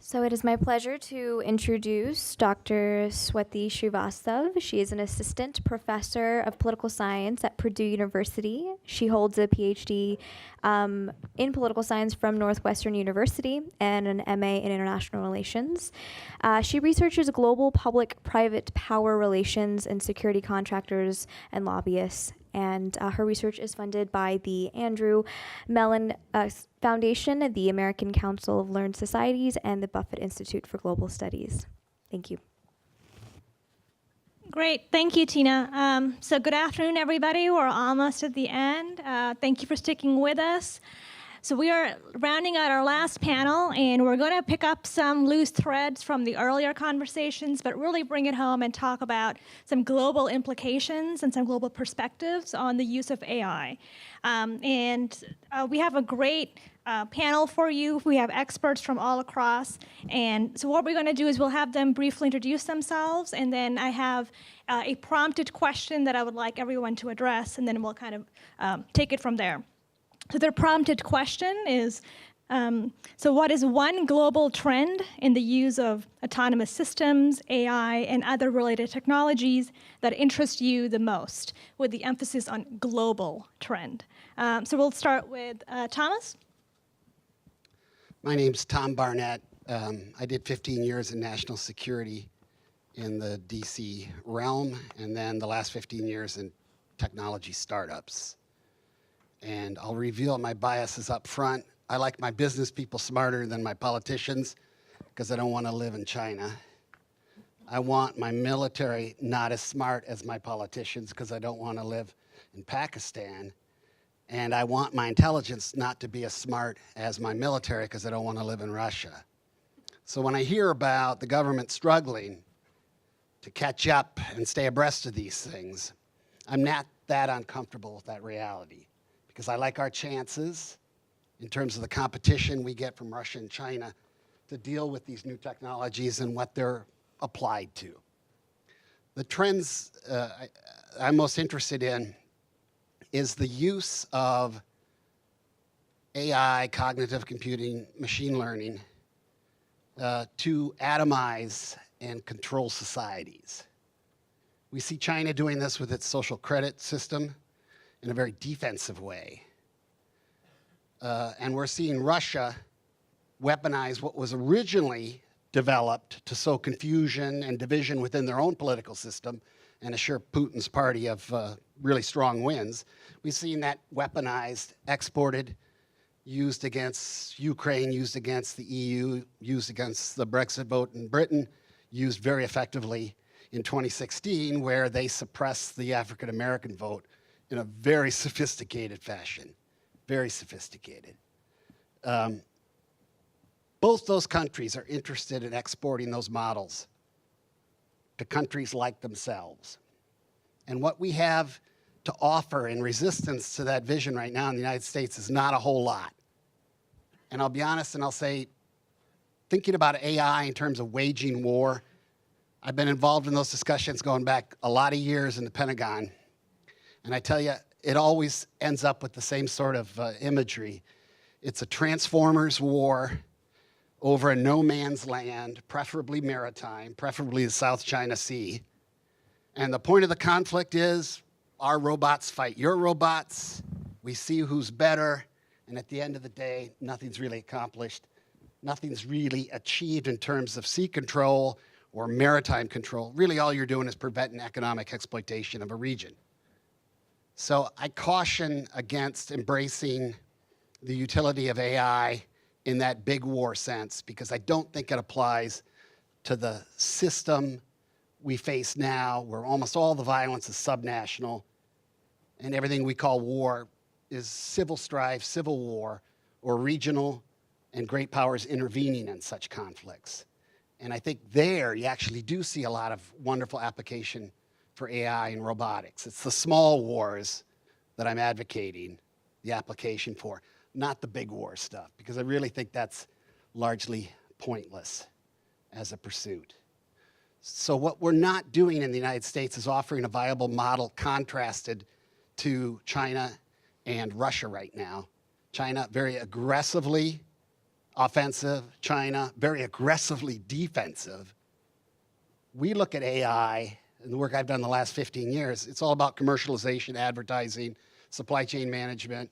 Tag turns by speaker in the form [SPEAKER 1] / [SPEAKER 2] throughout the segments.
[SPEAKER 1] So it is my pleasure to introduce Dr. Swati Srivastava. She is an assistant professor of political science at Purdue University. She holds a PhD in political science from Northwestern University and an MA in international relations. She researches global public-private power relations and security contractors and lobbyists. And her research is funded by the Andrew Mellon Foundation, the American Council of Learned Societies, and the Buffett Institute for Global Studies. Thank you.
[SPEAKER 2] Great, thank you, Tina. So good afternoon, everybody. We're almost at the end. Thank you for sticking with us. So we are rounding out our last panel, and we're going to pick up some loose threads from the earlier conversations, but really bring it home and talk about some global implications and some global perspectives on the use of AI. We have a great panel for you. We have experts from all across. And so what we're going to do is we'll have them briefly introduce themselves, and then I have a prompted question that I would like everyone to address, and then we'll kind of take it from there. So their prompted question is, so what is one global trend in the use of autonomous systems, AI, and other related technologies that interest you the most, with the emphasis on global trend? So we'll start with Thomas.
[SPEAKER 3] My name's Tom Barnett. I did 15 years in national security in the DC realm, and then the last 15 years in technology startups. And I'll reveal my biases up front. I like my business people smarter than my politicians because I don't want to live in China. I want my military not as smart as my politicians because I don't want to live in Pakistan. And I want my intelligence not to be as smart as my military because I don't want to live in Russia. So when I hear about the government struggling to catch up and stay abreast of these things, I'm not that uncomfortable with that reality, because I like our chances in terms of the competition we get from Russia and China to deal with these new technologies and what they're applied to. The trends I'm most interested in is the use of AI, cognitive computing, machine learning, to atomize and control societies. We see China doing this with its social credit system in a very defensive way. And we're seeing Russia weaponize what was originally developed to sow confusion and division within their own political system and assure Putin's party of really strong wins. We've seen that weaponized, exported, used against Ukraine, used against the EU, used against the Brexit vote in Britain, used very effectively in 2016, where they suppressed the African-American vote in a very sophisticated fashion, very sophisticated. Both those countries are interested in exporting those models to countries like themselves. And what we have to offer in resistance to that vision right now in the United States is not a whole lot. And I'll be honest and I'll say, thinking about AI in terms of waging war, I've been involved in those discussions going back a lot of years in the Pentagon. And I tell you, it always ends up with the same sort of imagery. It's a Transformers war over a no man's land, preferably maritime, preferably the South China Sea. And the point of the conflict is our robots fight your robots. We see who's better. And at the end of the day, nothing's really accomplished. Nothing's really achieved in terms of sea control or maritime control. Really, all you're doing is preventing economic exploitation of a region. So I caution against embracing the utility of AI in that big war sense, because I don't think it applies to the system we face now, where almost all the violence is subnational and everything we call war is civil strife, civil war, or regional and great powers intervening in such conflicts. And I think there you actually do see a lot of wonderful application for AI and robotics. It's the small wars that I'm advocating the application for, not the big war stuff, because I really think that's largely pointless as a pursuit. So what we're not doing in the United States is offering a viable model contrasted to China and Russia right now. China very aggressively offensive, China very aggressively defensive. We look at AI and the work I've done the last 15 years, it's all about commercialization, advertising, supply chain management,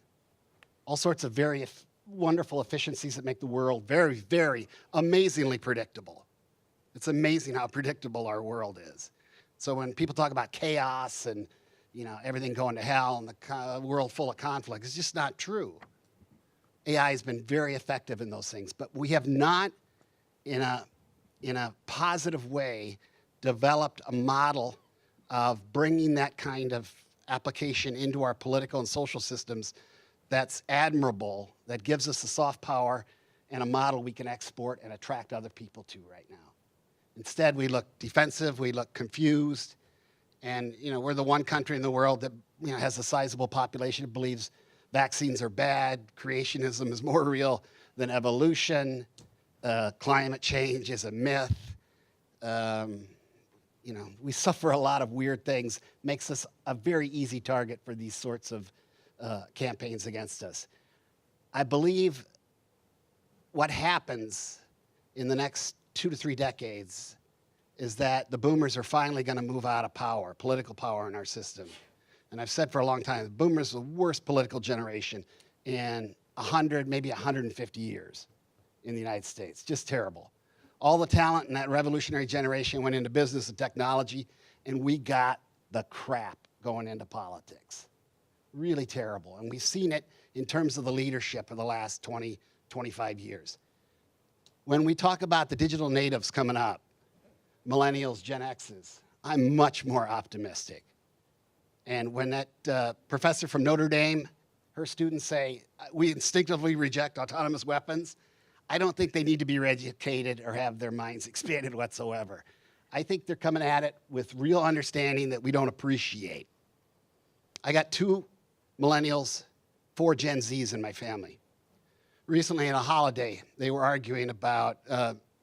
[SPEAKER 3] all sorts of very wonderful efficiencies that make the world very, very amazingly predictable. It's amazing how predictable our world is. So when people talk about chaos and everything going to hell and the world full of conflict, it's just not true. AI has been very effective in those things, but we have not, in a positive way, developed a model of bringing that kind of application into our political and social systems that's admirable, that gives us the soft power and a model we can export and attract other people to right now. Instead, we look defensive, we look confused, and we're the one country in the world that has a sizable population that believes vaccines are bad, creationism is more real than evolution, climate change is a myth. We suffer a lot of weird things, makes us a very easy target for these sorts of campaigns against us. I believe what happens in the next 2 to 3 decades is that the boomers are finally going to move out of power, political power in our system. And I've said for a long time, the boomers are the worst political generation in 100, maybe 150 years in the United States. Just terrible. All the talent in that revolutionary generation went into business and technology, and we got the crap going into politics. Really terrible. And we've seen it in terms of the leadership of the last 20, 25 years. When we talk about the digital natives coming up, millennials, Gen X's, I'm much more optimistic. And when that professor from Notre Dame, her students say, we instinctively reject autonomous weapons, I don't think they need to be educated or have their minds expanded whatsoever. I think they're coming at it with real understanding that we don't appreciate. I got 2 millennials, 4 Gen Zs in my family. Recently at a holiday, they were arguing about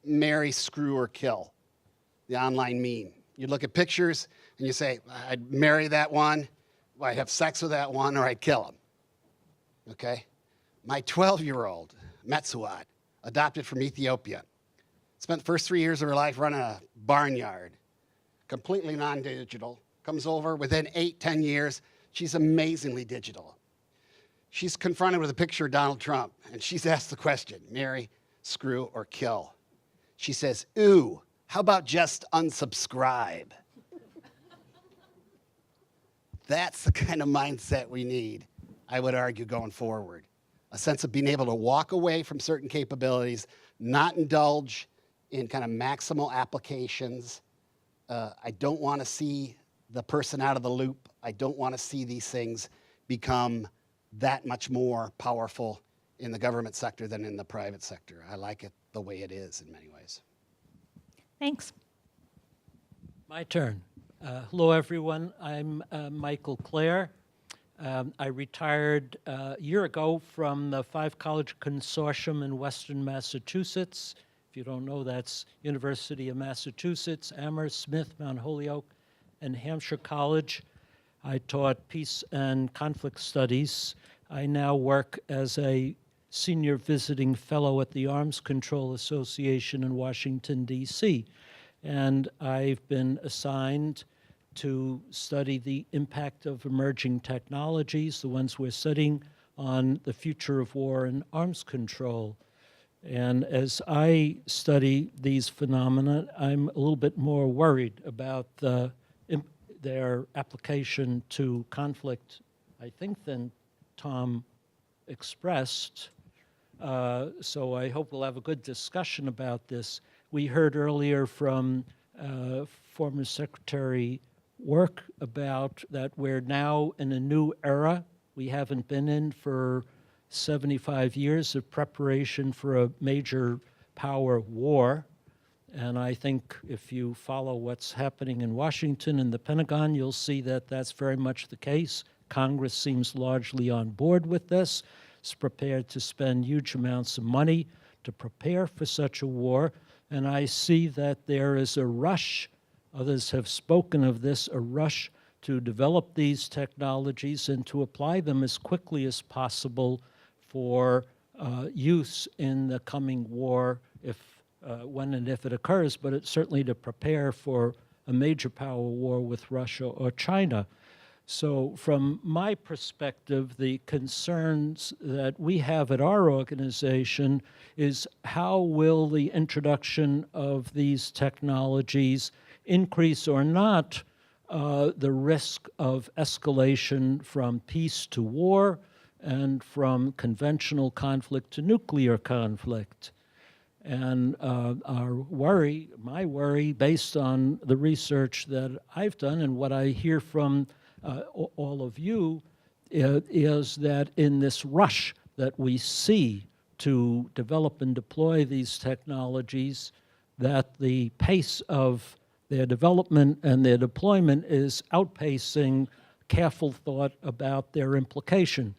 [SPEAKER 3] marry, screw, or kill, the online meme. You look at pictures and you say, I'd marry that one, I'd have sex with that one, or I'd kill him. Okay? My 12-year-old, Metsuat, adopted from Ethiopia, spent the first 3 years of her life running a barnyard, completely non-digital, comes over within 8-10 years, she's amazingly digital. She's confronted with a picture of Donald Trump, and she's asked the question, marry, screw, or kill. She says, ooh, how about just unsubscribe? That's the kind of mindset we need, I would argue, going forward. A sense of being able to walk away from certain capabilities, not indulge in kind of maximal applications. I don't want to see the person out of the loop. I don't want to see these things become that much more powerful in the government sector than in the private sector. I like it the way it is in many ways.
[SPEAKER 2] Thanks.
[SPEAKER 4] My turn. Hello, everyone. I'm Michael Klare. I retired a year ago from the 5-college consortium in Western Massachusetts. If you don't know, that's University of Massachusetts, Amherst, Smith, Mount Holyoke, and Hampshire College. I taught peace and conflict studies. I now work as a senior visiting fellow at the Arms Control Association in Washington, D.C. And I've been assigned to study the impact of emerging technologies, the ones we're studying, on the future of war and arms control. And as I study these phenomena, I'm a little bit more worried about their application to conflict, I think, than Tom expressed. So I hope we'll have a good discussion about this. We heard earlier from former Secretary Work about that we're now in a new era we haven't been in for 75 years of preparation for a major power war. And I think if you follow what's happening in Washington and the Pentagon, you'll see that that's very much the case. Congress seems largely on board with this. It's prepared to spend huge amounts of money to prepare for such a war. And I see that there is a rush, others have spoken of this, a rush to develop these technologies and to apply them as quickly as possible for use in the coming war, when and if it occurs, but it's certainly to prepare for a major power war with Russia or China. So from my perspective, the concerns that we have at our organization is how will the introduction of these technologies increase or not the risk of escalation from peace to war and from conventional conflict to nuclear conflict. And my worry, based on the research that I've done and what I hear from all of you, is that in this rush that we see to develop and deploy these technologies, that the pace of their development and their deployment is outpacing careful thought about their implication,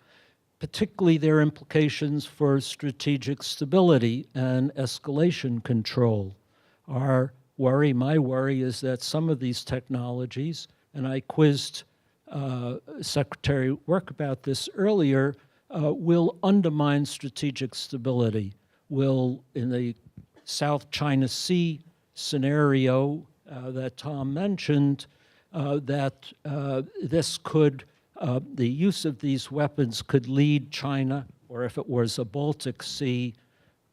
[SPEAKER 4] particularly their implications for strategic stability and escalation control. My worry is that some of these technologies, and I quizzed Secretary Work about this earlier, will undermine strategic stability, will, in the South China Sea scenario that Tom mentioned, that this could, the use of these weapons could lead China, or if it was a Baltic Sea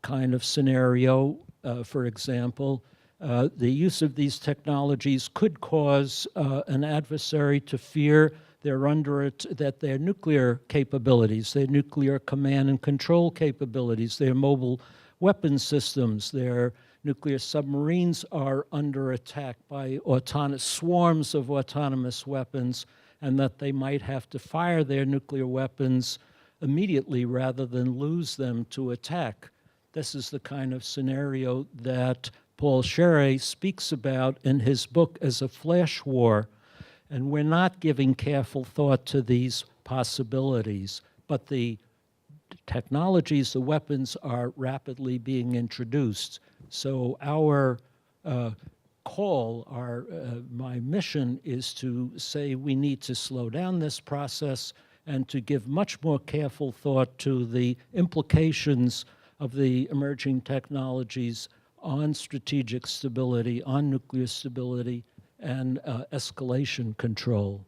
[SPEAKER 4] kind of scenario, for example, the use of these technologies could cause an adversary to fear that their nuclear capabilities, their nuclear command and control capabilities, their mobile weapon systems, their nuclear submarines are under attack by swarms of autonomous weapons, and that they might have to fire their nuclear weapons immediately rather than lose them to attack. This is the kind of scenario that Paul Scherrer speaks about in his book as a flash war. And we're not giving careful thought to these possibilities, but the technologies, the weapons are rapidly being introduced. So our my mission is to say we need to slow down this process and to give much more careful thought to the implications of the emerging technologies on strategic stability, on nuclear stability, and escalation control.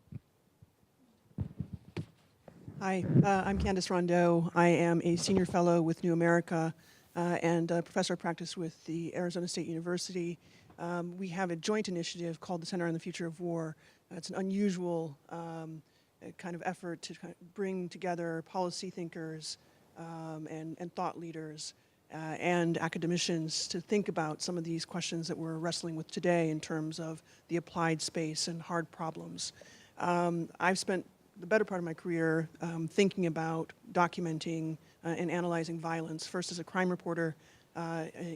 [SPEAKER 5] Hi, I'm Candace Rondeaux. I am a senior fellow with New America and a professor of practice with the Arizona State University. We have a joint initiative called the Center on the Future of War. It's an unusual kind of effort to bring together policy thinkers and thought leaders and academicians to think about some of these questions that we're wrestling with today in terms of the applied space and hard problems. I've spent the better part of my career thinking about documenting and analyzing violence, first as a crime reporter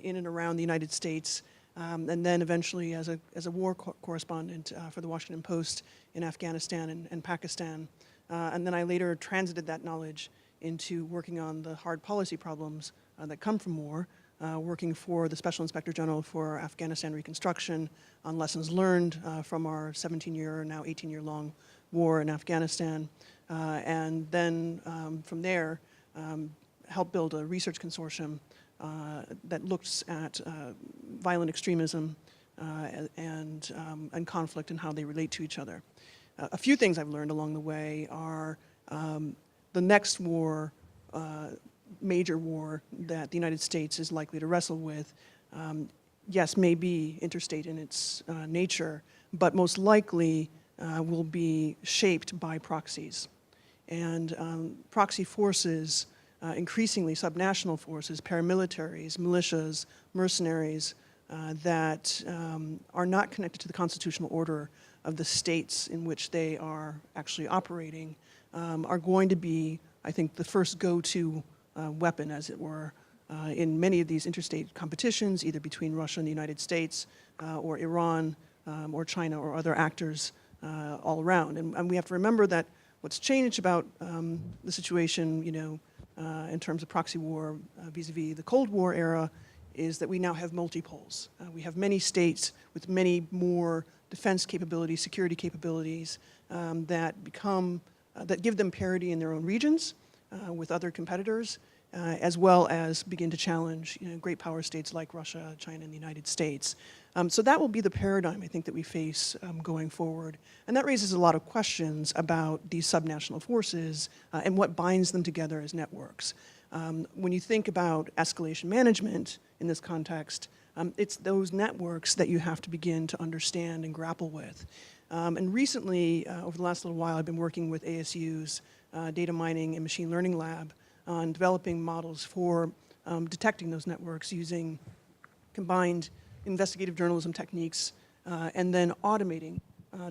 [SPEAKER 5] in and around the United States, and then eventually as a war correspondent for the Washington Post in Afghanistan and Pakistan. And then I later transited that knowledge into working on the hard policy problems that come from war, working for the Special Inspector General for Afghanistan Reconstruction on lessons learned from our 17-year, now 18-year-long war in Afghanistan. And then from there, helped build a research consortium that looks at violent extremism and conflict and how they relate to each other. A few things I've learned along the way are the next war, major war that the United States is likely to wrestle with, yes, may be interstate in its nature, but most likely will be shaped by proxies. And proxy forces, increasingly subnational forces, paramilitaries, militias, mercenaries, that are not connected to the constitutional order of the states in which they are actually operating, are going to be, I think, the first go-to weapon, as it were, in many of these interstate competitions, either between Russia and the United States, or Iran, or China, or other actors all around. And we have to remember that what's changed about the situation, in terms of proxy war vis-a-vis the Cold War era, is that we now have multipoles. We have many states with many more defense capabilities, security capabilities that give them parity in their own regions with other competitors, as well as begin to challenge great power states like Russia, China, and the United States. So that will be the paradigm, I think, that we face going forward. And that raises a lot of questions about these subnational forces and what binds them together as networks. When you think about escalation management in this context, it's those networks that you have to begin to understand and grapple with. And recently, over the last little while, I've been working with ASU's data mining and machine learning lab on developing models for detecting those networks using combined investigative journalism techniques and then automating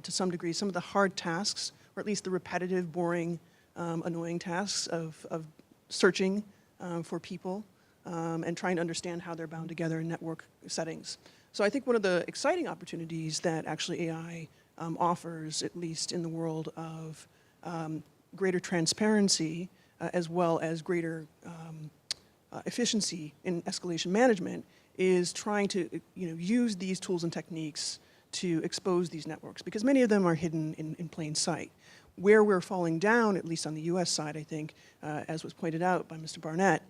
[SPEAKER 5] to some degree some of the hard tasks, or at least the repetitive, boring, annoying tasks of searching for people and trying to understand how they're bound together in network settings. So I think one of the exciting opportunities that actually AI offers, at least in the world of greater transparency as well as greater efficiency in escalation management, is trying to use these tools and techniques to expose these networks, because many of them are hidden in plain sight. Where we're falling down, at least on the US side, I think, as was pointed out by Mr. Barnett,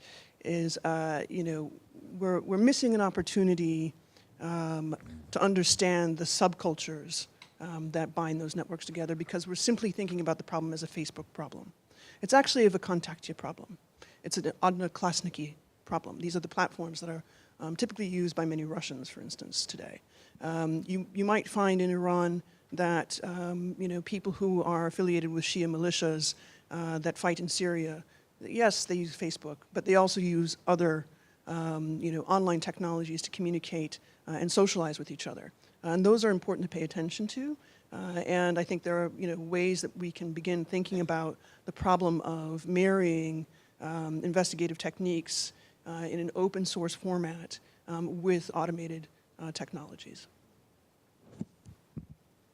[SPEAKER 5] is we're missing an opportunity to understand the subcultures that bind those networks together, because we're simply thinking about the problem as a Facebook problem. It's actually of a kontaktya problem. It's an odnoklassniki problem. These are the platforms that are typically used by many Russians, for instance, today. You might find in Iran that people who are affiliated with Shia militias that fight in Syria, yes, they use Facebook, but they also use other online technologies to communicate and socialize with each other. And those are important to pay attention to. And I think there are ways that we can begin thinking about the problem of marrying investigative techniques in an open source format with automated technologies.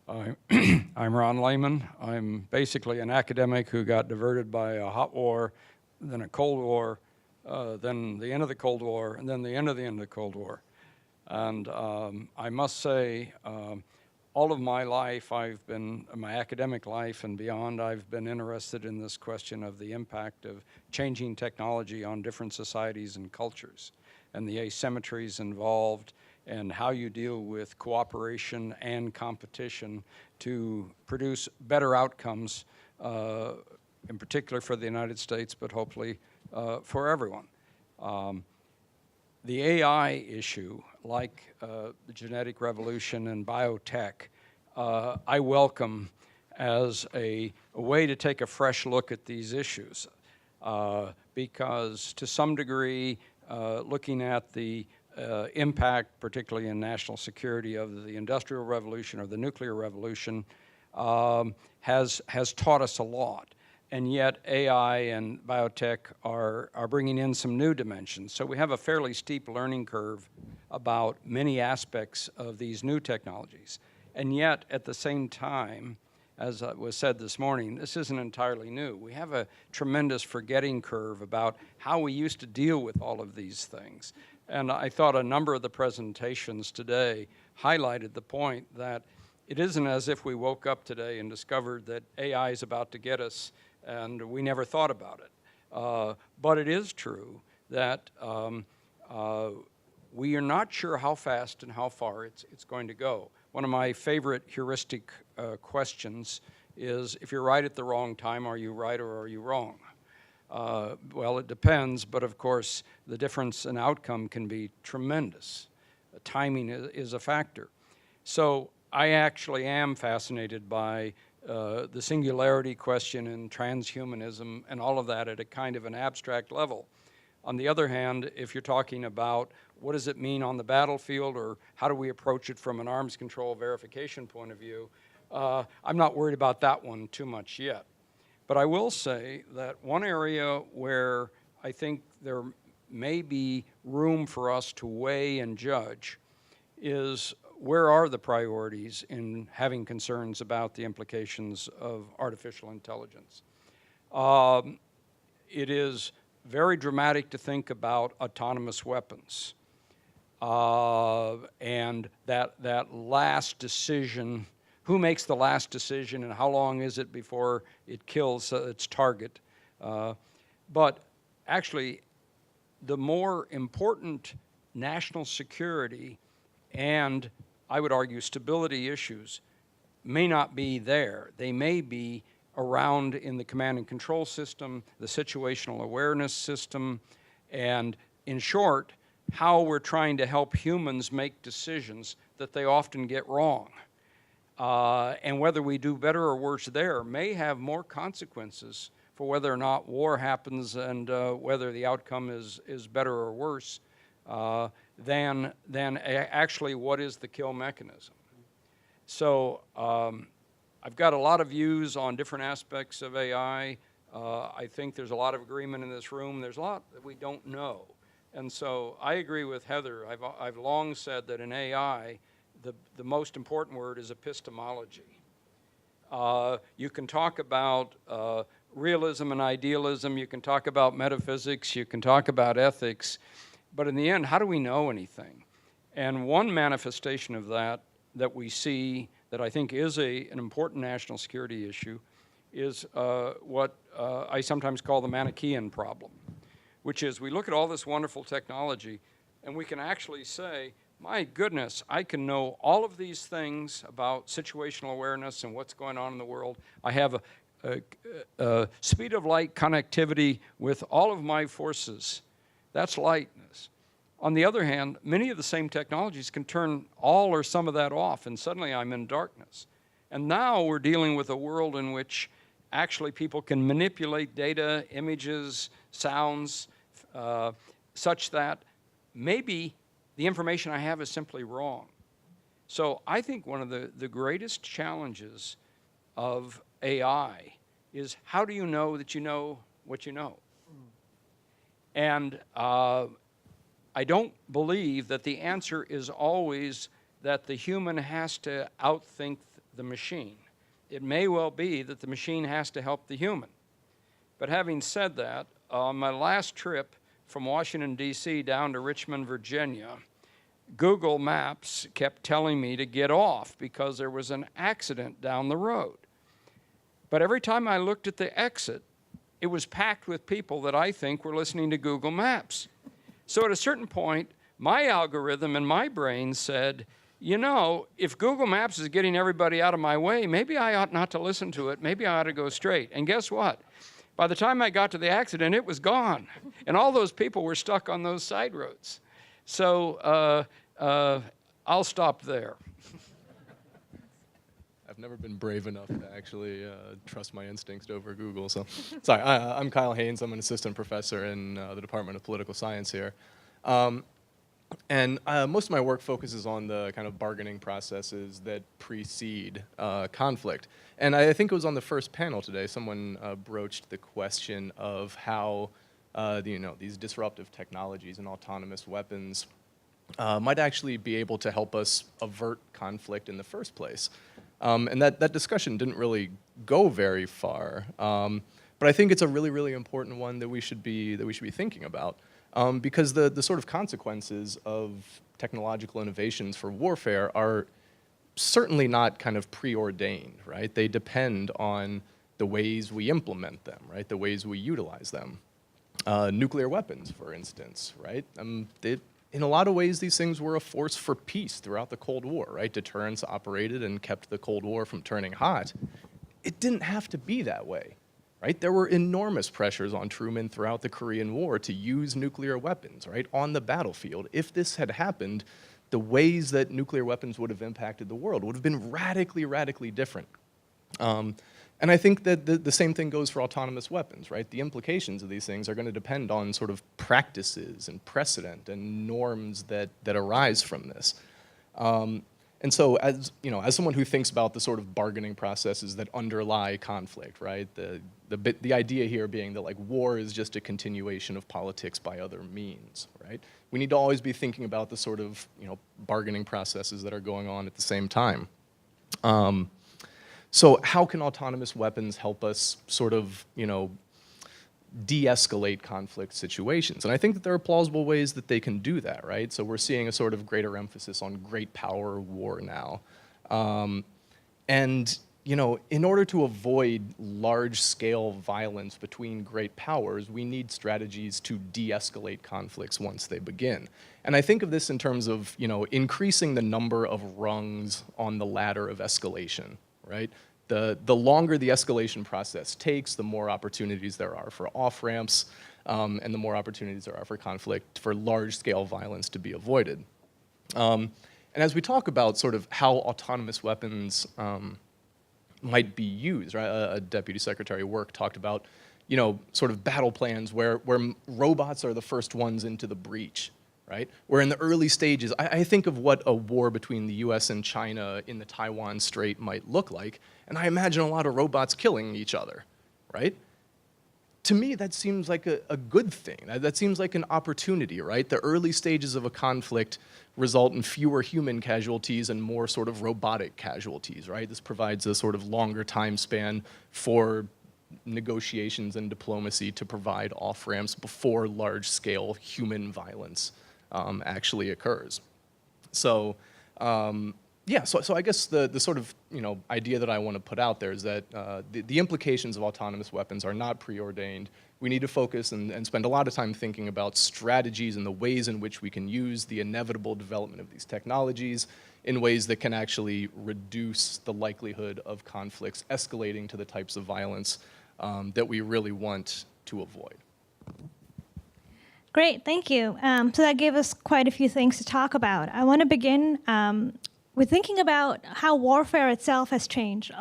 [SPEAKER 6] I'm Ron Lehman. I'm basically an academic who got diverted by a hot war, then a Cold War, then the end of the Cold War, and then the end of the Cold War. And I must say, all of my life, my academic life and beyond, I've been interested in this question of the impact of changing technology on different societies and cultures, and the asymmetries involved, and how you deal with cooperation and competition to produce better outcomes, in particular for the United States, but hopefully for everyone. The AI issue, like the genetic revolution and biotech, I welcome as a way to take a fresh look at these issues, because to some degree, looking at the impact, particularly in national security, of the Industrial Revolution or the nuclear revolution has taught us a lot. And yet AI and biotech are bringing in some new dimensions. So we have a fairly steep learning curve about many aspects of these new technologies. And yet, at the same time, as was said this morning, this isn't entirely new. We have a tremendous forgetting curve about how we used to deal with all of these things. And I thought a number of the presentations today highlighted the point that it isn't as if we woke up today and discovered that AI is about to get us and we never thought about it. But it is true that we are not sure how fast and how far it's going to go. One of my favorite heuristic questions is, if you're right at the wrong time, are you right or are you wrong? Well, it depends, but of course, the difference in outcome can be tremendous. Timing is a factor. So I actually am fascinated by the singularity question and transhumanism and all of that at a kind of an abstract level. On the other hand, if you're talking about what does it mean on the battlefield, or how do we approach it from an arms control verification point of view, I'm not worried about that one too much yet. But I will say that one area where I think there may be room for us to weigh and judge is, where are the priorities in having concerns about the implications of artificial intelligence? It is very dramatic to think about autonomous weapons. And that last decision, who makes the last decision and how long is it before it kills its target? But actually, the more important national security and, I would argue, stability issues may not be there. They may be around in the command and control system, the situational awareness system, and in short, how we're trying to help humans make decisions that they often get wrong. And whether we do better or worse there may have more consequences for whether or not war happens and whether the outcome is better or worse than actually what is the kill mechanism. So I've got a lot of views on different aspects of AI. I think there's a lot of agreement in this room. There's a lot that we don't know. And so I agree with Heather. I've long said that in AI, the most important word is epistemology. You can talk about realism and idealism. You can talk about metaphysics. You can talk about ethics. But in the end, how do we know anything? And one manifestation of that we see that I think is an important national security issue is what I sometimes call the Manichaean Problem, which is we look at all this wonderful technology and we can actually say, my goodness, I can know all of these things about situational awareness and what's going on in the world. I have a speed of light connectivity with all of my forces. That's lightness. On the other hand, many of the same technologies can turn all or some of that off, and suddenly I'm in darkness. And now we're dealing with a world in which actually people can manipulate data, images, sounds, such that maybe the information I have is simply wrong. So I think one of the greatest challenges of AI is how do you know that you know what you know? And I don't believe that the answer is always that the human has to outthink the machine. It may well be that the machine has to help the human. But having said that, on my last trip from Washington, D.C. down to Richmond, Virginia, Google Maps kept telling me to get off because there was an accident down the road. But every time I looked at the exit, it was packed with people that I think were listening to Google Maps. So at a certain point, my algorithm in my brain said, you know, if Google Maps is getting everybody out of my way, maybe I ought not to listen to it. Maybe I ought to go straight. And guess what? By the time I got to the accident, it was gone. And all those people were stuck on those side roads. So I'll stop there.
[SPEAKER 7] I've never been brave enough to actually trust my instincts over Google. So, sorry, I'm Kyle Haynes. I'm an assistant professor in the Department of Political Science here. And most of my work focuses on the kind of bargaining processes that precede conflict. And I think it was on the first panel today, someone broached the question of how these disruptive technologies and autonomous weapons might actually be able to help us avert conflict in the first place. And that discussion didn't really go very far. But I think it's a really, really important one that we should be thinking about. Because the sort of consequences of technological innovations for warfare are certainly not kind of preordained, right? They depend on the ways we implement them, right? The ways we utilize them. Nuclear weapons, for instance, right? In a lot of ways, these things were a force for peace throughout the Cold War, right? Deterrence operated and kept the Cold War from turning hot. It didn't have to be that way. Right? There were enormous pressures on Truman throughout the Korean War to use nuclear weapons, right, on the battlefield. If this had happened, the ways that nuclear weapons would have impacted the world would have been radically, radically different. And I think that the same thing goes for autonomous weapons, right? The implications of these things are going to depend on sort of practices and precedent and norms that arise from this. And so, as someone who thinks about the sort of bargaining processes that underlie conflict, right? The idea here being that like war is just a continuation of politics by other means, right? We need to always be thinking about the sort of bargaining processes that are going on at the same time. So, how can autonomous weapons help us sort of de-escalate conflict situations? And I think that there are plausible ways that they can do that, right? So we're seeing a sort of greater emphasis on great power war now. And, in order to avoid large-scale violence between great powers, we need strategies to de-escalate conflicts once they begin. And I think of this in terms of, increasing the number of rungs on the ladder of escalation, right? The longer the escalation process takes, the more opportunities there are for off-ramps, and the more opportunities there are for conflict, for large-scale violence to be avoided. And as we talk about sort of how autonomous weapons might be used, right? A Deputy Secretary Work talked about, sort of battle plans where robots are the first ones into the breach, right? Where in the early stages, I think of what a war between the US and China in the Taiwan Strait might look like, and I imagine a lot of robots killing each other, right? To me, that seems like a good thing. That seems like an opportunity, right? The early stages of a conflict result in fewer human casualties and more sort of robotic casualties, right? This provides a sort of longer time span for negotiations and diplomacy to provide off-ramps before large-scale human violence actually occurs. So, yeah, so I guess the sort of idea that I want to put out there is that the implications of autonomous weapons are not preordained. We need to focus and spend a lot of time thinking about strategies and the ways in which we can use the inevitable development of these technologies in ways that can actually reduce the likelihood of conflicts escalating to the types of violence that we really want to avoid.
[SPEAKER 2] Great, thank you. So that gave us quite a few things to talk about. I want to begin with thinking about how warfare itself has changed.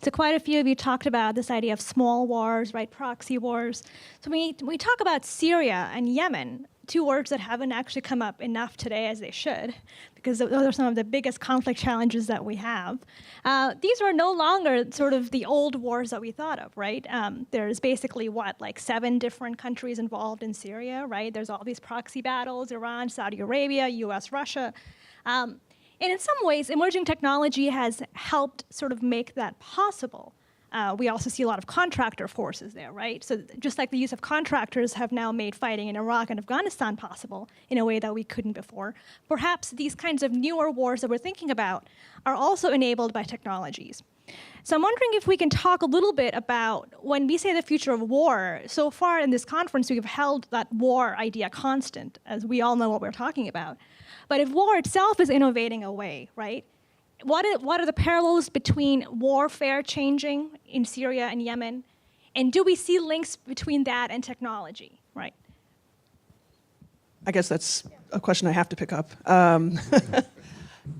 [SPEAKER 2] So quite a few of you talked about this idea of small wars, right, proxy wars. So we talk about Syria and Yemen, two words that haven't actually come up enough today as they should, because those are some of the biggest conflict challenges that we have. These are no longer sort of the old wars that we thought of, right? There's basically, like 7 different countries involved in Syria, right? There's all these proxy battles, Iran, Saudi Arabia, US, Russia. And in some ways, emerging technology has helped sort of make that possible. We also see a lot of contractor forces there, right? So just like the use of contractors have now made fighting in Iraq and Afghanistan possible in a way that we couldn't before, perhaps these kinds of newer wars that we're thinking about are also enabled by technologies. So I'm wondering if we can talk a little bit about when we say the future of war. So far in this conference, we've held that war idea constant, as we all know what we're talking about. But if war itself is innovating away, right? What are the parallels between warfare changing in Syria and Yemen? And do we see links between that and technology, right?
[SPEAKER 5] I guess that's a question I have to pick up.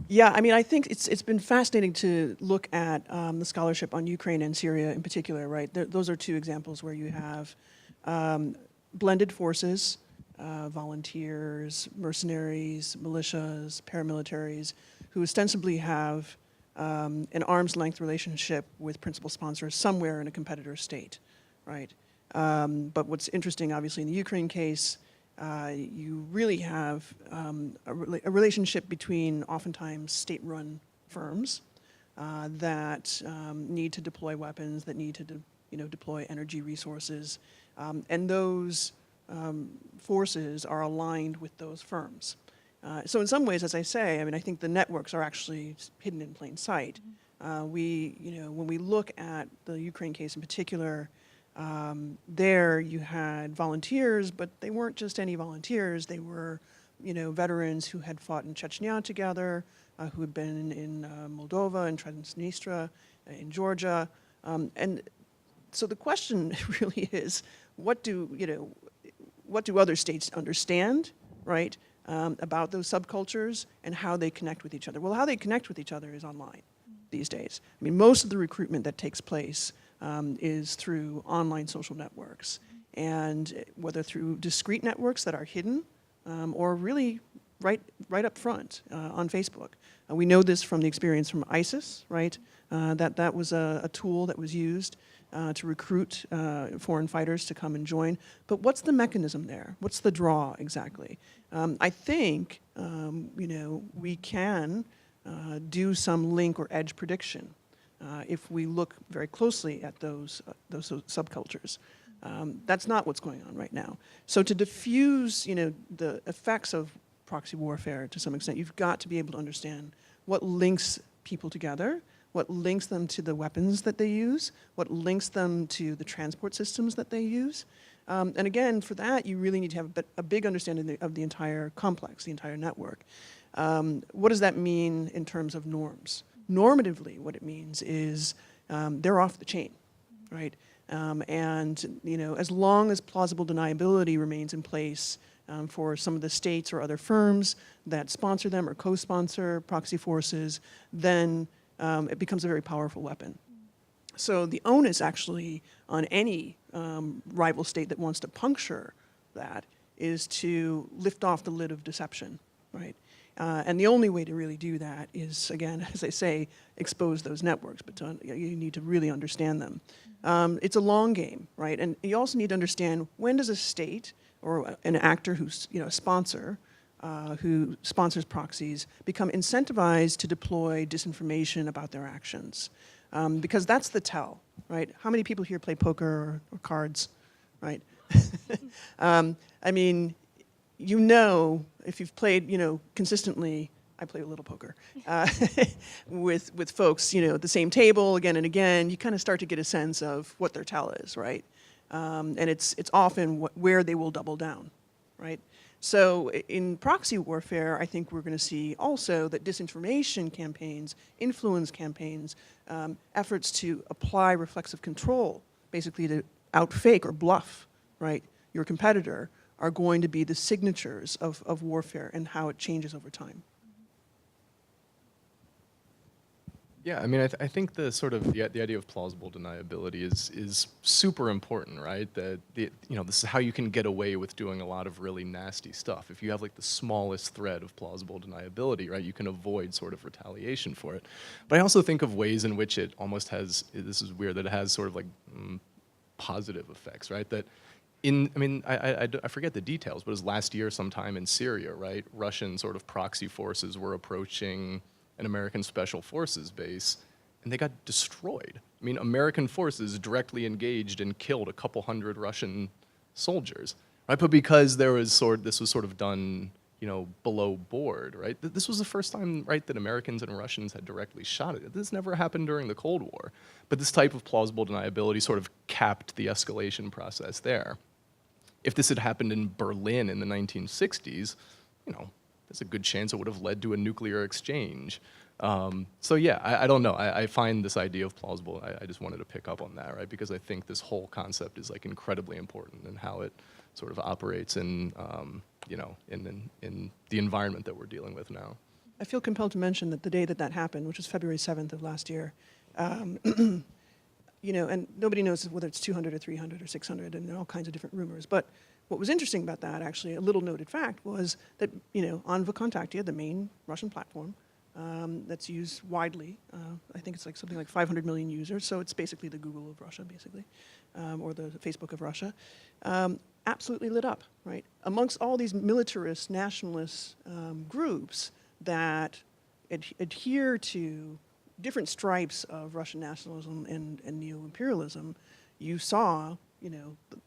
[SPEAKER 5] Yeah, I mean, I think it's been fascinating to look at the scholarship on Ukraine and Syria in particular, right? Those are 2 examples where you have blended forces, volunteers, mercenaries, militias, paramilitaries, who ostensibly have an arm's length relationship with principal sponsors somewhere in a competitor state, right? But what's interesting, obviously, in the Ukraine case, you really have a relationship between oftentimes state-run firms that need to deploy weapons, that need to deploy energy resources, and those forces are aligned with those firms. So in some ways, as I say, I mean, I think the networks are actually hidden in plain sight. When we look at the Ukraine case in particular, there you had volunteers, but they weren't just any volunteers. They were, veterans who had fought in Chechnya together, who had been in Moldova and Transnistria, in Georgia, and so the question really is, what do other states understand, right, about those subcultures and how they connect with each other? Well, how they connect with each other is online these days. I mean, most of the recruitment that takes place is through online social networks, and whether through discrete networks that are hidden or really right up front on Facebook. We know this from the experience from ISIS, right? That was a tool that was used to recruit foreign fighters to come and join. But what's the mechanism there? What's the draw exactly? I think we can do some link or edge prediction if we look very closely at those subcultures. That's not what's going on right now. So to diffuse the effects of proxy warfare to some extent, you've got to be able to understand what links people together, what links them to the weapons that they use, what links them to the transport systems that they use. And again, for that, you really need to have a big understanding of the entire complex, the entire network. What does that mean in terms of norms? Normatively, what it means is they're off the chain, right? And as long as plausible deniability remains in place for some of the states or other firms that sponsor them or co-sponsor proxy forces, then it becomes a very powerful weapon. So the onus actually on any rival state that wants to puncture that is to lift off the lid of deception, right? And the only way to really do that is, again, as I say, expose those networks, but you need to really understand them. It's a long game, right? And you also need to understand, when does a state or an actor who's a sponsor, who sponsors proxies, become incentivized to deploy disinformation about their actions? Because that's the tell, right? How many people here play poker or cards, right? I mean, if you've played, consistently, I play a little poker, with folks, at the same table again and again, you kind of start to get a sense of what their tell is, right? And it's often where they will double down, right? So in proxy warfare, I think we're going to see also that disinformation campaigns, influence campaigns, efforts to apply reflexive control, basically to outfake or bluff, right, your competitor, are going to be the signatures of warfare and how it changes over time.
[SPEAKER 7] Yeah, I mean, I think the sort of the idea of plausible deniability is super important, right? That this is how you can get away with doing a lot of really nasty stuff. If you have like the smallest thread of plausible deniability, right, you can avoid sort of retaliation for it. But I also think of ways in which it almost has, this is weird, that it has sort of like positive effects, right? That I forget the details, but it was last year sometime in Syria, right? Russian sort of proxy forces were approaching an American Special Forces base, and they got destroyed. I mean, American forces directly engaged and killed a couple hundred Russian soldiers, right? But because this was sort of done, below board, right? This was the first time, right, that Americans and Russians had directly shot at it. This never happened during the Cold War. But this type of plausible deniability sort of capped the escalation process there. If this had happened in Berlin in the 1960s, there's a good chance it would have led to a nuclear exchange. So yeah, I don't know. I find this idea of plausible, I just wanted to pick up on that, right? Because I think this whole concept is like incredibly important in how it sort of operates in, in the environment that we're dealing with now.
[SPEAKER 5] I feel compelled to mention that the day that happened, which was February 7th of last year, and nobody knows whether it's 200 or 300 or 600, and there are all kinds of different rumors. But what was interesting about that, actually, a little noted fact, was that, on Vkontakte, the main Russian platform that's used widely, I think it's like something like 500 million users, so it's basically the Google of Russia, basically, or the Facebook of Russia, absolutely lit up, right? Amongst all these militarist, nationalist groups that adhere to different stripes of Russian nationalism and neo-imperialism, you saw,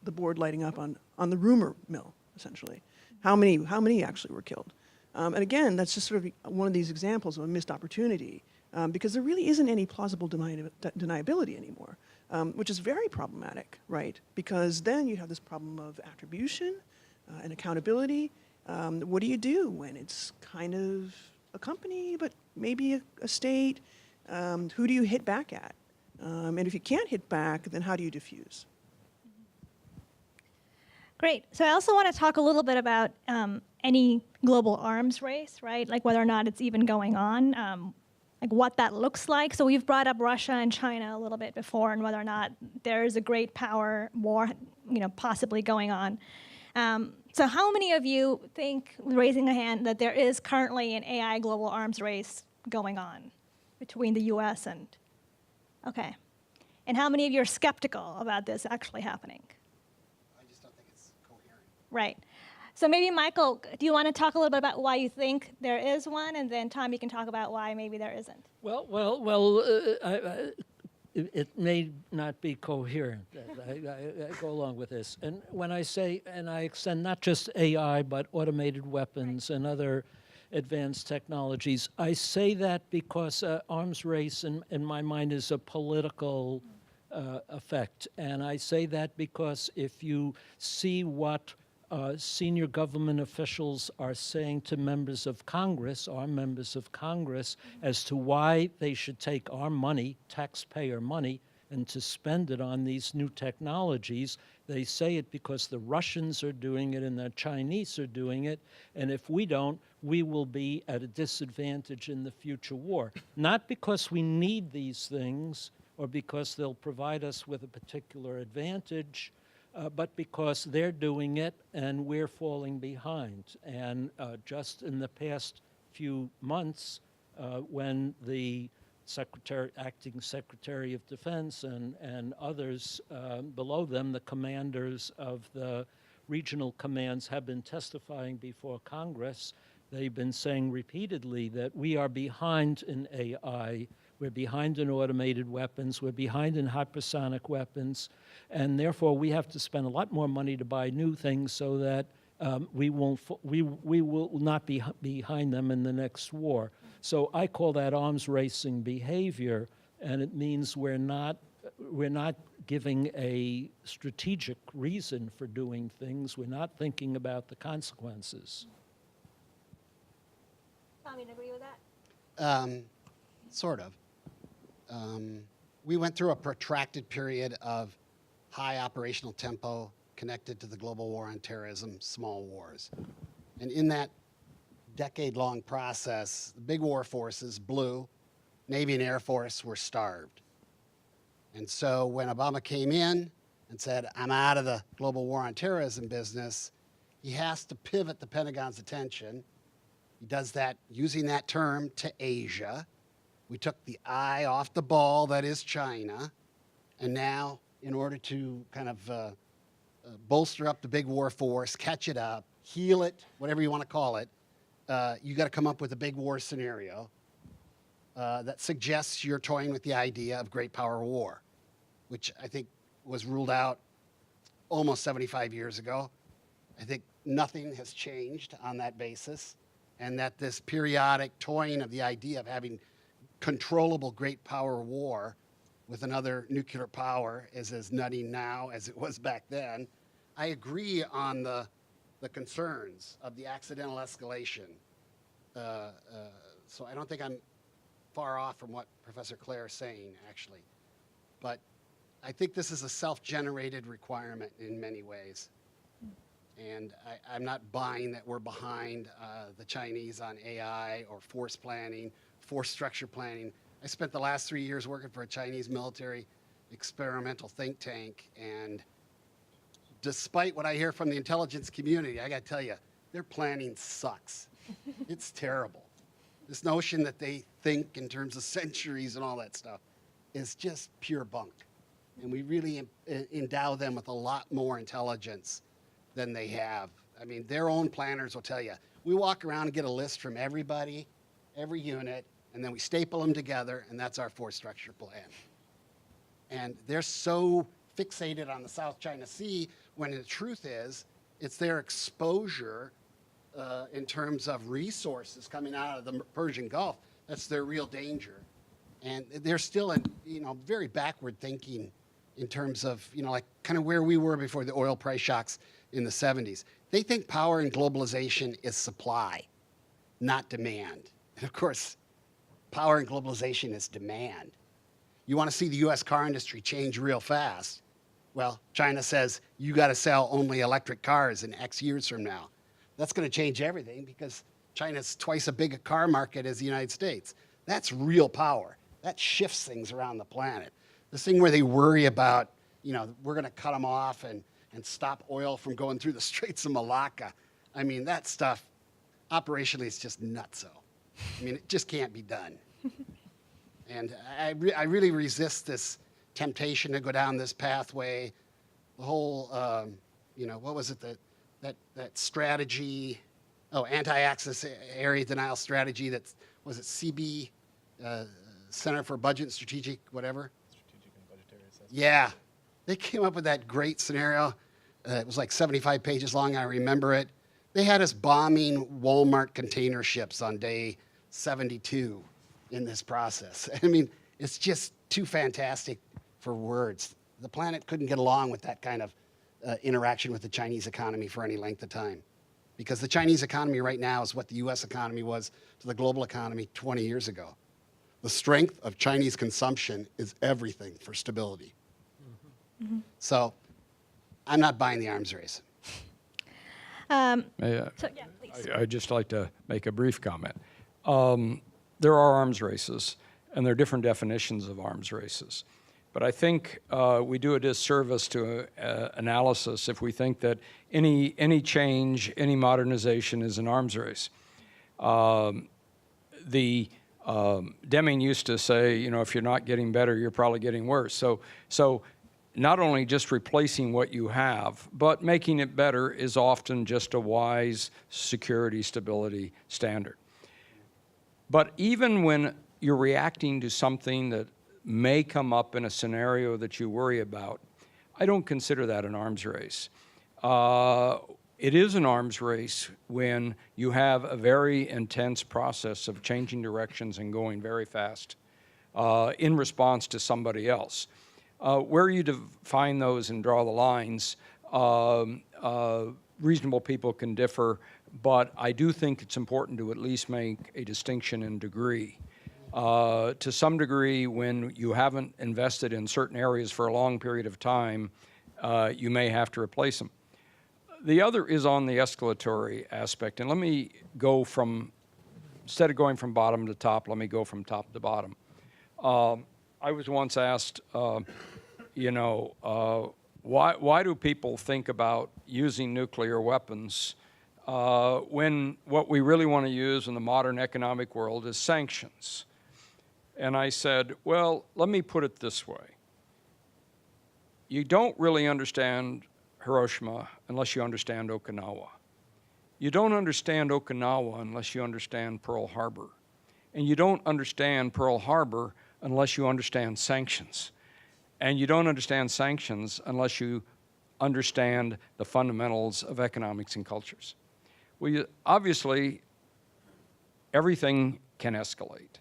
[SPEAKER 5] the board lighting up on the rumor mill, essentially. How many actually were killed? And again, that's just sort of one of these examples of a missed opportunity, because there really isn't any plausible deniability anymore, which is very problematic, right? Because then you have this problem of attribution and accountability. What do you do when it's kind of a company, but maybe a state? Who do you hit back at? And if you can't hit back, then how do you diffuse?
[SPEAKER 2] Great. So I also want to talk a little bit about any global arms race, right? Like whether or not it's even going on, like what that looks like. So we've brought up Russia and China a little bit before, and whether or not there is a great power war, possibly going on. So how many of you think, raising a hand, that there is currently an AI global arms race going on between the U.S. and, okay. And how many of you are skeptical about this actually happening?
[SPEAKER 3] I just don't think it's coherent.
[SPEAKER 2] Right. So maybe, Michael, do you want to talk a little bit about why you think there is one, and then Tom, you can talk about why maybe there isn't.
[SPEAKER 4] It may not be coherent. I go along with this. And when I say, and I extend not just AI, but automated weapons and other advanced technologies. I say that because arms race, in my mind, is a political effect. And I say that because if you see what senior government officials are saying to members of Congress, our members of Congress, as to why they should take our money, taxpayer money, and to spend it on these new technologies. They say it because the Russians are doing it and the Chinese are doing it, and if we don't, we will be at a disadvantage in the future war. Not because we need these things or because they'll provide us with a particular advantage, but because they're doing it and we're falling behind. And just in the past few months, when the acting Secretary of Defense and others below them, the commanders of the regional commands, have been testifying before Congress, they've been saying repeatedly that we are behind in AI, we're behind in automated weapons, we're behind in hypersonic weapons, and therefore we have to spend a lot more money to buy new things so that we will not be behind them in the next war. So I call that arms racing behavior, and it means we're not giving a strategic reason for doing things. We're not thinking about the consequences.
[SPEAKER 2] Tommy, agree with that?
[SPEAKER 3] Sort of. We went through a protracted period of high operational tempo connected to the global war on terrorism, small wars. And in that decade-long process, the big war forces, blue, Navy and Air Force, were starved. And so when Obama came in and said, I'm out of the global war on terrorism business, he has to pivot the Pentagon's attention. He does that using that term to Asia. We took the eye off the ball, that is China. And now, in order to kind of bolster up the big war force, catch it up, heal it, whatever you want to call it, you got to come up with a big war scenario that suggests you're toying with the idea of great power war, which I think was ruled out almost 75 years ago. I think nothing has changed on that basis, and that this periodic toying of the idea of having controllable great power war with another nuclear power is as nutty now as it was back then. I agree on the concerns of the accidental escalation. So I don't think I'm far off from what Professor Klare is saying, actually. But I think this is a self-generated requirement in many ways. And I'm not buying that we're behind the Chinese on AI or force planning, force structure planning. I spent the last 3 years working for a Chinese military experimental think tank, and despite what I hear from the intelligence community, I got to tell you, their planning sucks. It's terrible. This notion that they think in terms of centuries and all that stuff is just pure bunk. And we really endow them with a lot more intelligence than they have. I mean, their own planners will tell you, we walk around and get a list from everybody, every unit, and then we staple them together, and that's our force structure plan. And they're so fixated on the South China Sea, when the truth is, it's their exposure in terms of resources coming out of the Persian Gulf. That's their real danger. And they're still in, very backward thinking in terms of, like kind of where we were before the oil price shocks in the 70s. They think power and globalization is supply, not demand. And of course, power and globalization is demand. You want to see the US car industry change real fast. Well, China says you got to sell only electric cars in X years from now. That's going to change everything because China's twice as big a car market as the United States. That's real power. That shifts things around the planet. This thing where they worry about, we're going to cut them off and stop oil from going through the Straits of Malacca. I mean, that stuff, operationally, it's just nutso. I mean, it just can't be done. And I really resist this temptation to go down this pathway. The whole, what was it, that strategy, anti-access area denial strategy, was it CB, Center for Budget and Strategic, whatever?
[SPEAKER 7] Strategic and budgetary assessment.
[SPEAKER 3] Yeah, they came up with that great scenario. It was like 75 pages long, I remember it, They had us bombing Walmart container ships on day 72 in this process. I mean, it's just too fantastic for words. The planet couldn't get along with that kind of interaction with the Chinese economy for any length of time. Because the Chinese economy right now is what the US economy was to the global economy 20 years ago. The strength of Chinese consumption is everything for stability. Mm-hmm. So I'm not buying the arms race.
[SPEAKER 6] May
[SPEAKER 2] So, yeah, please.
[SPEAKER 6] I'd just like to make a brief comment. There are arms races, and there are different definitions of arms races. But I think we do a disservice to analysis if we think that any change, any modernization is an arms race. Deming used to say, you know, if you're not getting better, you're probably getting worse. So not only just replacing what you have, but making it better is often just a wise security stability standard. But even when you're reacting to something that may come up in a scenario that you worry about, I don't consider that an arms race. It is an arms race when you have a very intense process of changing directions and going very fast in response to somebody else. Where you define those and draw the lines, reasonable people can differ, but I do think it's important to at least make a distinction in degree. To some degree, when you haven't invested in certain areas for a long period of time, you may have to replace them. The other is on the escalatory aspect, and let me go from, instead of going from bottom to top, let me go from top to bottom. I was once asked, why do people think about using nuclear weapons when what we really want to use in the modern economic world is sanctions? And I said, well, let me put it this way. You don't really understand Hiroshima unless you understand Okinawa. You don't understand Okinawa unless you understand Pearl Harbor. And you don't understand Pearl Harbor unless you understand sanctions. And you don't understand sanctions unless you understand the fundamentals of economics and cultures. Well, obviously, everything can escalate.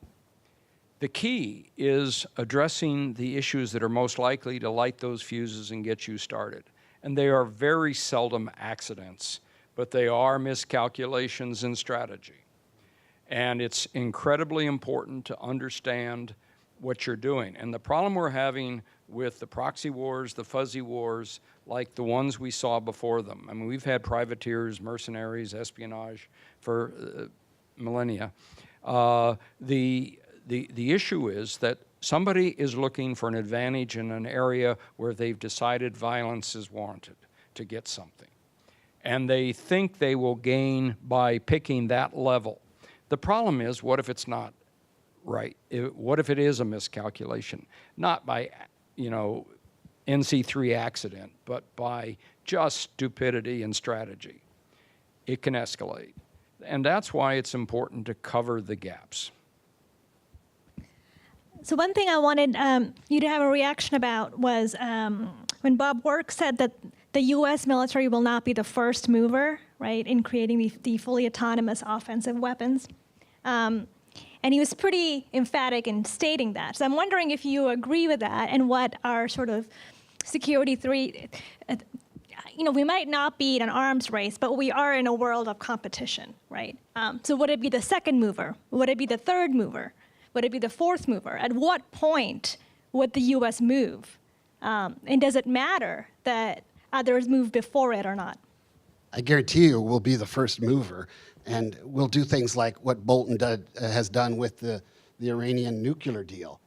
[SPEAKER 6] The key is addressing the issues that are most likely to light those fuses and get you started. And they are very seldom accidents, but they are miscalculations in strategy. And it's incredibly important to understand what you're doing. And the problem we're having with the proxy wars, the fuzzy wars, like the ones we saw before them. I mean, we've had privateers, mercenaries, espionage for millennia. The issue is that somebody is looking for an advantage in an area where they've decided violence is warranted to get something. And they think they will gain by picking that level. The problem is, what if it's not right? What if it is a miscalculation? Not by, NC3 accident, but by just stupidity and strategy. It can escalate. And that's why it's important to cover the gaps.
[SPEAKER 2] So one thing I wanted you to have a reaction about was when Bob Work said that the U.S. military will not be the first mover, right, in creating the fully autonomous offensive weapons. And he was pretty emphatic in stating that. So I'm wondering if you agree with that and what our sort of security we might not be in an arms race, but we are in a world of competition, right? So would it be the second mover? Would it be the third mover? Would it be the fourth mover? At what point would the U.S. move? And does it matter that others move before it or not?
[SPEAKER 3] I guarantee you we'll be the first mover, and we'll do things like what Bolton has done with the Iranian nuclear deal.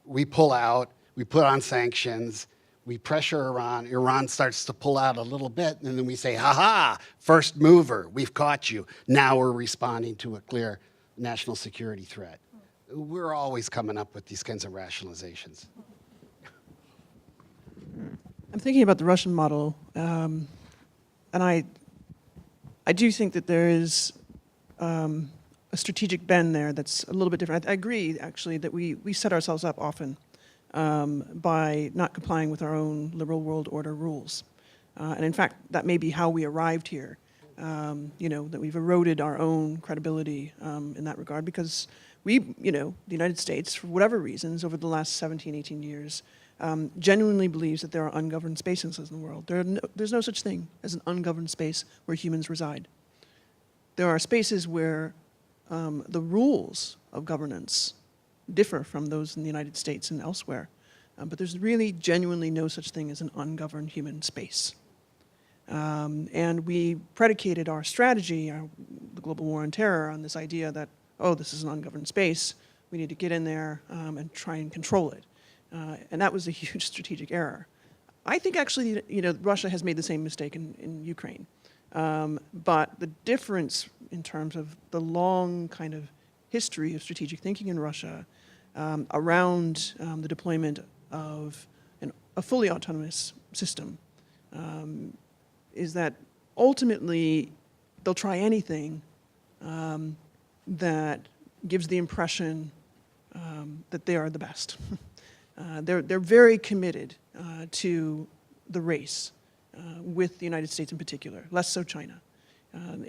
[SPEAKER 3] We pull out, we put on sanctions, we pressure Iran, Iran starts to pull out a little bit, and then we say, ha-ha, first mover, we've caught you. Now we're responding to a clear national security threat. We're always coming up with these kinds of rationalizations.
[SPEAKER 5] I'm thinking about the Russian model, and I do think that there is a strategic bend there that's a little bit different. I agree, actually, that we set ourselves up often by not complying with our own liberal world order rules. And in fact, that may be how we arrived here. that we've eroded our own credibility in that regard because the United States, for whatever reasons, over the last 17, 18 years, genuinely believes that there are ungoverned spaces in the world. There's no such thing as an ungoverned space where humans reside. There are spaces where the rules of governance differ from those in the United States and elsewhere. But there's really genuinely no such thing as an ungoverned human space. And we predicated our strategy, the global war on terror, on this idea that, this is an ungoverned space. We need to get in there and try and control it. And that was a huge strategic error. I think actually, Russia has made the same mistake in Ukraine. But the difference in terms of the long kind of history of strategic thinking in Russia around the deployment of a fully autonomous system is that ultimately they'll try anything that gives the impression that they are the best. They're very committed to the race with the United States in particular, less so China.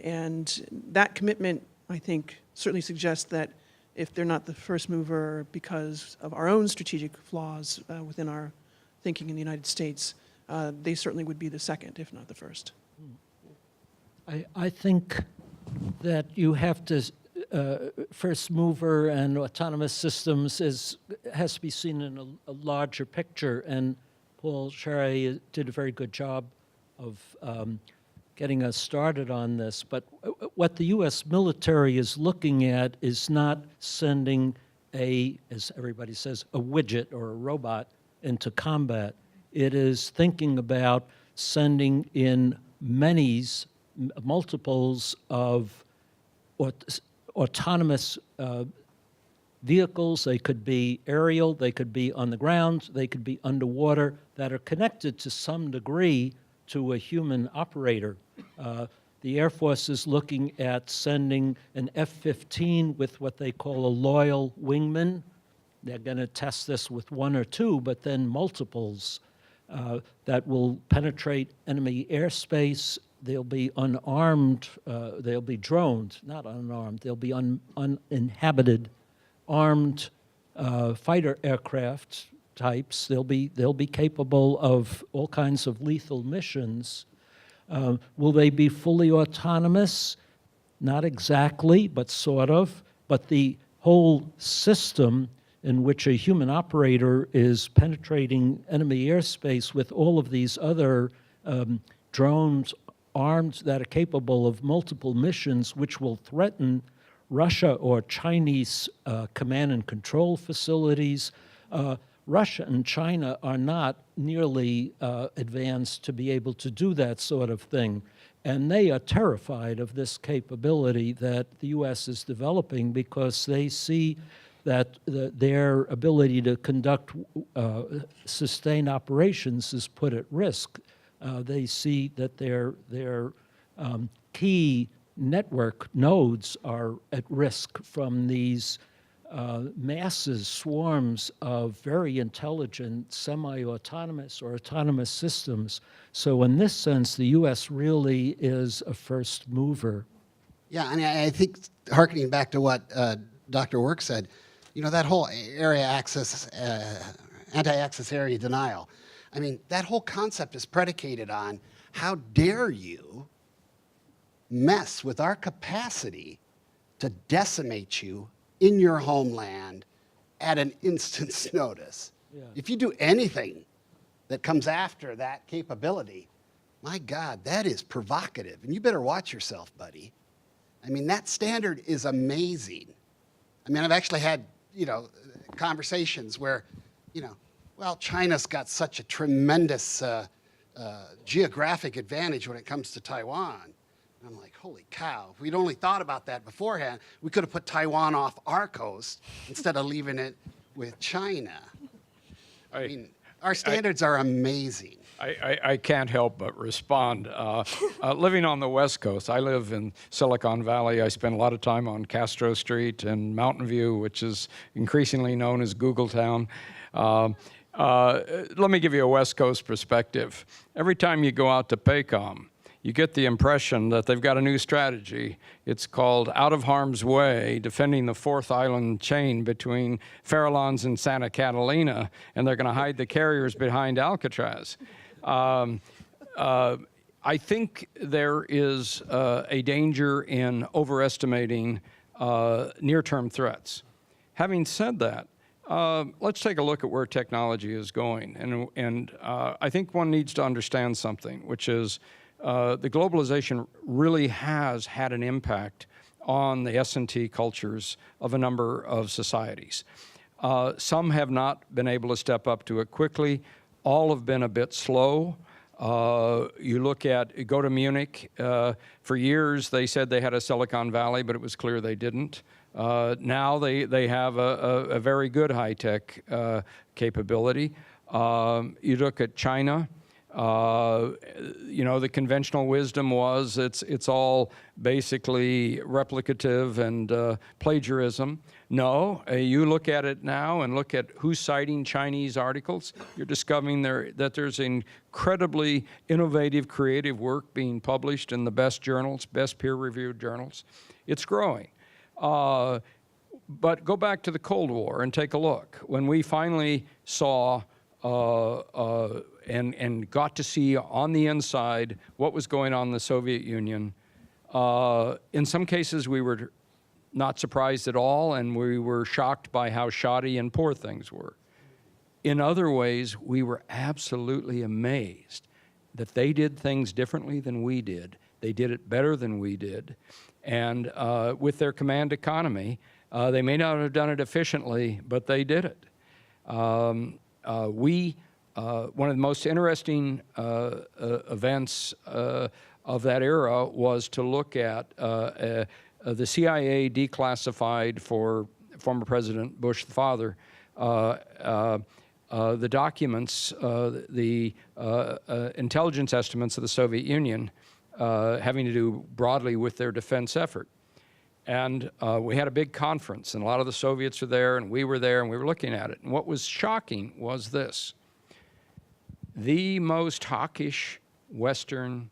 [SPEAKER 5] And that commitment, I think, certainly suggests that if they're not the first mover because of our own strategic flaws within our thinking in the United States, they certainly would be the second, if not the first.
[SPEAKER 4] I think that you have to, first mover and autonomous systems has to be seen in a larger picture, and Paul Sherry did a very good job of getting us started on this. But what the U.S. military is looking at is not sending as everybody says, a widget or a robot into combat. It is thinking about sending in multiples of autonomous vehicles. They could be aerial, they could be on the ground, they could be underwater, that are connected to some degree to a human operator. The Air Force is looking at sending an F-15 with what they call a loyal wingman. They're going to test this with one or two, but then multiples that will penetrate enemy airspace. They'll be unarmed, they'll be droned, not unarmed, they'll be uninhabited, armed fighter aircraft types. They'll be capable of all kinds of lethal missions. Will they be fully autonomous? Not exactly, but sort of. But the whole system in which a human operator is penetrating enemy airspace with all of these other drones armed that are capable of multiple missions, which will threaten Russia or Chinese command and control facilities. Russia and China are not nearly advanced to be able to do that sort of thing. And they are terrified of this capability that the U.S. is developing because they see that their ability to conduct sustained operations is put at risk. They see that their key network nodes are at risk from these masses, swarms of very intelligent semi-autonomous or autonomous systems. So in this sense, the U.S. really is a first mover.
[SPEAKER 3] Yeah, and I think, hearkening back to what Dr. Work said, that whole anti-access area denial, I mean, that whole concept is predicated on how dare you mess with our capacity to decimate you in your homeland at an instant's notice. Yeah. If you do anything that comes after that capability, my God, that is provocative. And you better watch yourself, buddy. I mean, that standard is amazing. I mean, I've actually had, conversations where, China's got such a tremendous geographic advantage when it comes to Taiwan. And I'm like, holy cow, if we'd only thought about that beforehand, we could have put Taiwan off our coast instead of leaving it with China. I mean, our standards are amazing.
[SPEAKER 6] I can't help but respond. Living on the West Coast, I live in Silicon Valley. I spend a lot of time on Castro Street and Mountain View, which is increasingly known as Google Town. Let me give you a West Coast perspective. Every time you go out to Paycom, you get the impression that they've got a new strategy. It's called Out of Harm's Way, defending the fourth island chain between Farallones and Santa Catalina, and they're going to hide the carriers behind Alcatraz. I think there is a danger in overestimating near-term threats. Having said that, let's take a look at where technology is going. And I think one needs to understand something, which is the globalization really has had an impact on the S&T cultures of a number of societies. Some have not been able to step up to it quickly. All have been a bit slow. You go to Munich. For years, they said they had a Silicon Valley, but it was clear they didn't. Now they have a very good high-tech capability. You look at China. The conventional wisdom was it's all basically replicative and plagiarism. No, you look at it now and look at who's citing Chinese articles, you're discovering that there's incredibly innovative, creative work being published in the best journals, best peer-reviewed journals. It's growing. But go back to the Cold War and take a look. When we finally saw and got to see on the inside what was going on in the Soviet Union, in some cases we were not surprised at all, and we were shocked by how shoddy and poor things were. In other ways, we were absolutely amazed that they did things differently than we did. They did it better than we did. And with their command economy, they may not have done it efficiently, but they did it. One of the most interesting events of that era was to look at the CIA declassified for former President Bush the father, the documents, the intelligence estimates of the Soviet Union having to do broadly with their defense effort. And we had a big conference, and a lot of the Soviets were there, and we were there, and we were looking at it. And what was shocking was this. The most hawkish Western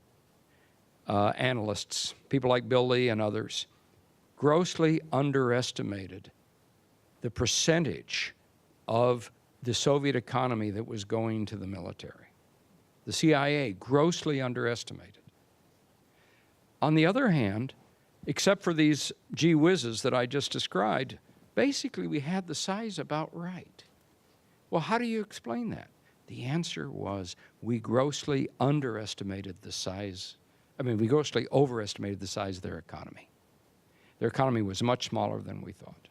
[SPEAKER 6] analysts, people like Bill Lee and others, grossly underestimated the percentage of the Soviet economy that was going to the military. The CIA grossly underestimated. On the other hand, except for these gee whizzes that I just described, basically we had the size about right. Well, how do you explain that? The answer was we grossly underestimated the size. We grossly overestimated the size of their economy. Their economy was much smaller than we thought.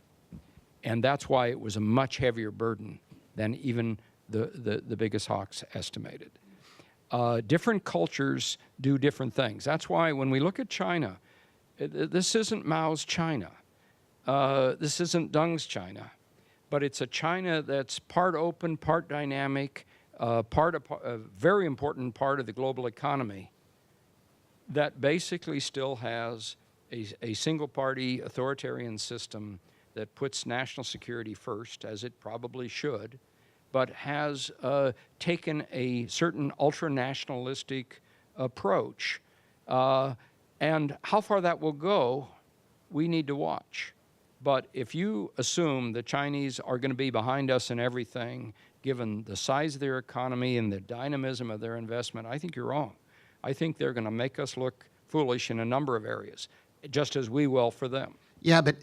[SPEAKER 6] And that's why it was a much heavier burden than even the biggest hawks estimated. Different cultures do different things. That's why when we look at China, this isn't Mao's China. This isn't Deng's China. But it's a China that's part open, part dynamic, a very important part of the global economy that basically still has a single-party authoritarian system that puts national security first, as it probably should, but has taken a certain ultra-nationalistic approach. And how far that will go, we need to watch. But if you assume the Chinese are going to be behind us in everything, given the size of their economy and the dynamism of their investment, I think you're wrong. I think they're going to make us look foolish in a number of areas, just as we will for them.
[SPEAKER 3] Yeah, but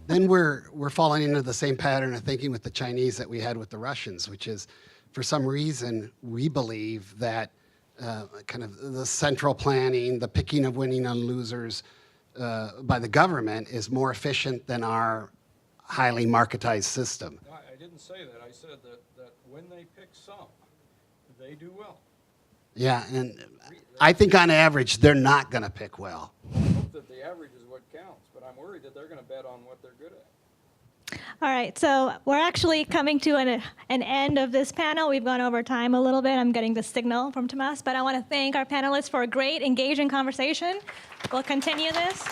[SPEAKER 3] then we're falling into the same pattern of thinking with the Chinese that we had with the Russians, which is, for some reason, we believe that kind of the central planning, the picking of winning and losers by the government is more efficient than our highly marketized system.
[SPEAKER 6] No, I didn't say that. I said that when they pick some, they do well.
[SPEAKER 3] Yeah, and I think on average, they're not going to pick well.
[SPEAKER 6] I hope that the average is what counts, but I'm worried that they're going to bet on what they're good at.
[SPEAKER 2] All right, so we're actually coming to an end of this panel. We've gone over time a little bit. I'm getting the signal from Tomas, but I want to thank our panelists for a great, engaging conversation. We'll continue this.